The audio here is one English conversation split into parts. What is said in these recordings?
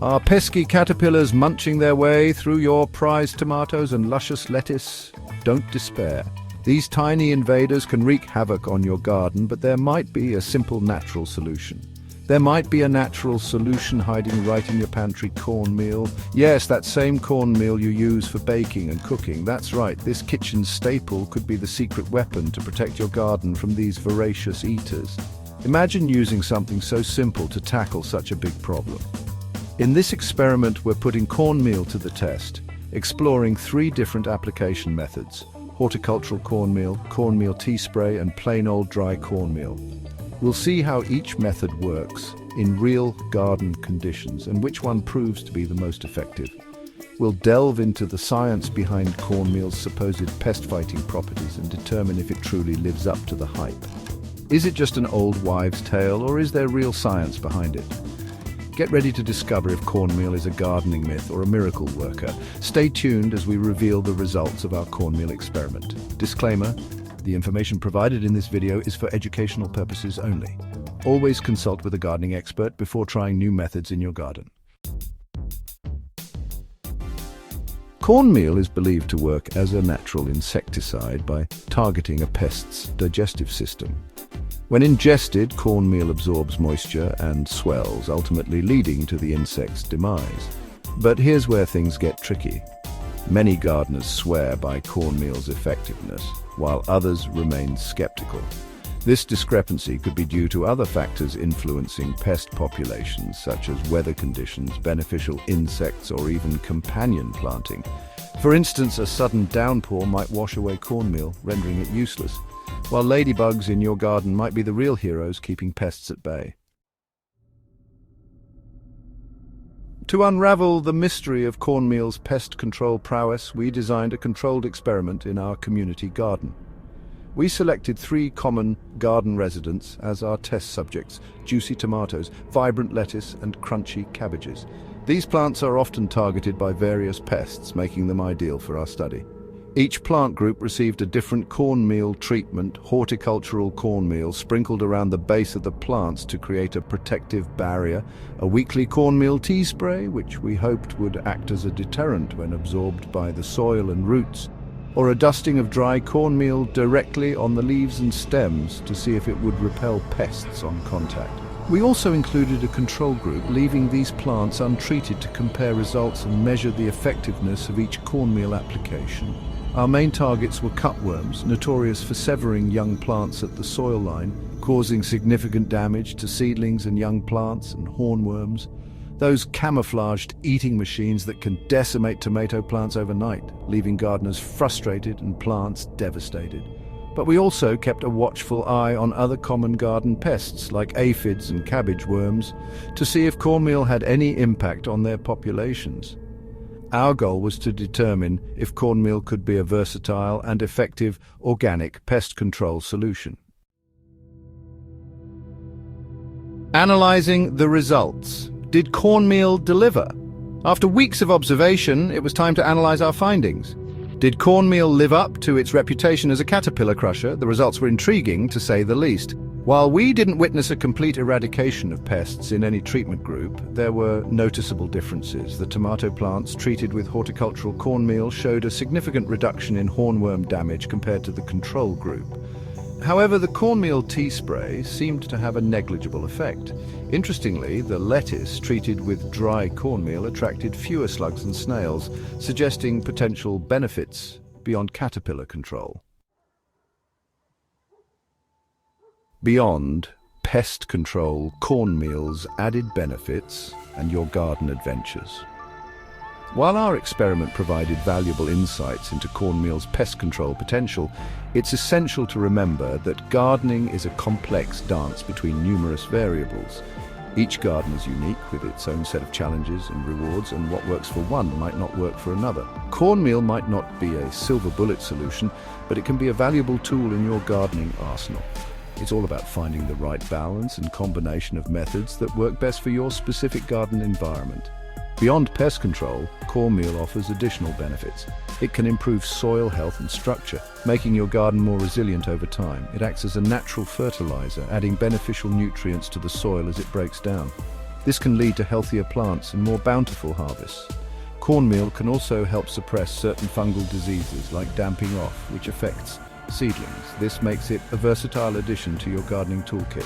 Are pesky caterpillars munching their way through your prized tomatoes and luscious lettuce? Don't despair. These tiny invaders can wreak havoc on your garden, but there might be a simple natural solution. There might be a natural solution hiding right in your pantry: cornmeal. Yes, that same cornmeal you use for baking and cooking. That's right, this kitchen staple could be the secret weapon to protect your garden from these voracious eaters. Imagine using something so simple to tackle such a big problem. In this experiment, we're putting cornmeal to the test, exploring 3 different application methods: horticultural cornmeal, cornmeal tea spray, and plain old dry cornmeal. We'll see how each method works in real garden conditions and which one proves to be the most effective. We'll delve into the science behind cornmeal's supposed pest-fighting properties and determine if it truly lives up to the hype. Is it just an old wives' tale, or is there real science behind it? Get ready to discover if cornmeal is a gardening myth or a miracle worker. Stay tuned as we reveal the results of our cornmeal experiment. Disclaimer: the information provided in this video is for educational purposes only. Always consult with a gardening expert before trying new methods in your garden. Cornmeal is believed to work as a natural insecticide by targeting a pest's digestive system. When ingested, cornmeal absorbs moisture and swells, ultimately leading to the insect's demise. But here's where things get tricky. Many gardeners swear by cornmeal's effectiveness, while others remain skeptical. This discrepancy could be due to other factors influencing pest populations, such as weather conditions, beneficial insects, or even companion planting. For instance, a sudden downpour might wash away cornmeal, rendering it useless, while ladybugs in your garden might be the real heroes keeping pests at bay. To unravel the mystery of cornmeal's pest control prowess, we designed a controlled experiment in our community garden. We selected 3 common garden residents as our test subjects: juicy tomatoes, vibrant lettuce, and crunchy cabbages. These plants are often targeted by various pests, making them ideal for our study. Each plant group received a different cornmeal treatment: horticultural cornmeal sprinkled around the base of the plants to create a protective barrier, a weekly cornmeal tea spray, which we hoped would act as a deterrent when absorbed by the soil and roots, or a dusting of dry cornmeal directly on the leaves and stems to see if it would repel pests on contact. We also included a control group, leaving these plants untreated to compare results and measure the effectiveness of each cornmeal application. Our main targets were cutworms, notorious for severing young plants at the soil line, causing significant damage to seedlings and young plants, and hornworms, those camouflaged eating machines that can decimate tomato plants overnight, leaving gardeners frustrated and plants devastated. But we also kept a watchful eye on other common garden pests like aphids and cabbage worms to see if cornmeal had any impact on their populations. Our goal was to determine if cornmeal could be a versatile and effective organic pest control solution. Analyzing the results. Did cornmeal deliver? After weeks of observation, it was time to analyze our findings. Did cornmeal live up to its reputation as a caterpillar crusher? The results were intriguing, to say the least. While we didn't witness a complete eradication of pests in any treatment group, there were noticeable differences. The tomato plants treated with horticultural cornmeal showed a significant reduction in hornworm damage compared to the control group. However, the cornmeal tea spray seemed to have a negligible effect. Interestingly, the lettuce treated with dry cornmeal attracted fewer slugs and snails, suggesting potential benefits beyond caterpillar control. Beyond pest control, cornmeal's added benefits, and your garden adventures. While our experiment provided valuable insights into cornmeal's pest control potential, it's essential to remember that gardening is a complex dance between numerous variables. Each garden is unique with its own set of challenges and rewards, and what works for one might not work for another. Cornmeal might not be a silver bullet solution, but it can be a valuable tool in your gardening arsenal. It's all about finding the right balance and combination of methods that work best for your specific garden environment. Beyond pest control, cornmeal offers additional benefits. It can improve soil health and structure, making your garden more resilient over time. It acts as a natural fertilizer, adding beneficial nutrients to the soil as it breaks down. This can lead to healthier plants and more bountiful harvests. Cornmeal can also help suppress certain fungal diseases like damping off, which affects seedlings. This makes it a versatile addition to your gardening toolkit.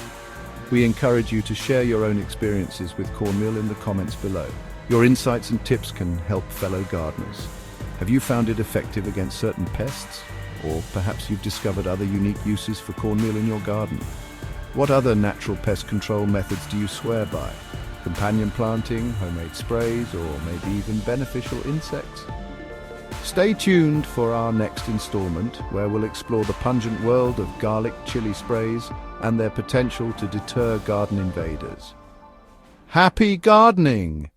We encourage you to share your own experiences with cornmeal in the comments below. Your insights and tips can help fellow gardeners. Have you found it effective against certain pests? Or perhaps you've discovered other unique uses for cornmeal in your garden? What other natural pest control methods do you swear by? Companion planting, homemade sprays, or maybe even beneficial insects? Stay tuned for our next installment, where we'll explore the pungent world of garlic chili sprays and their potential to deter garden invaders. Happy gardening!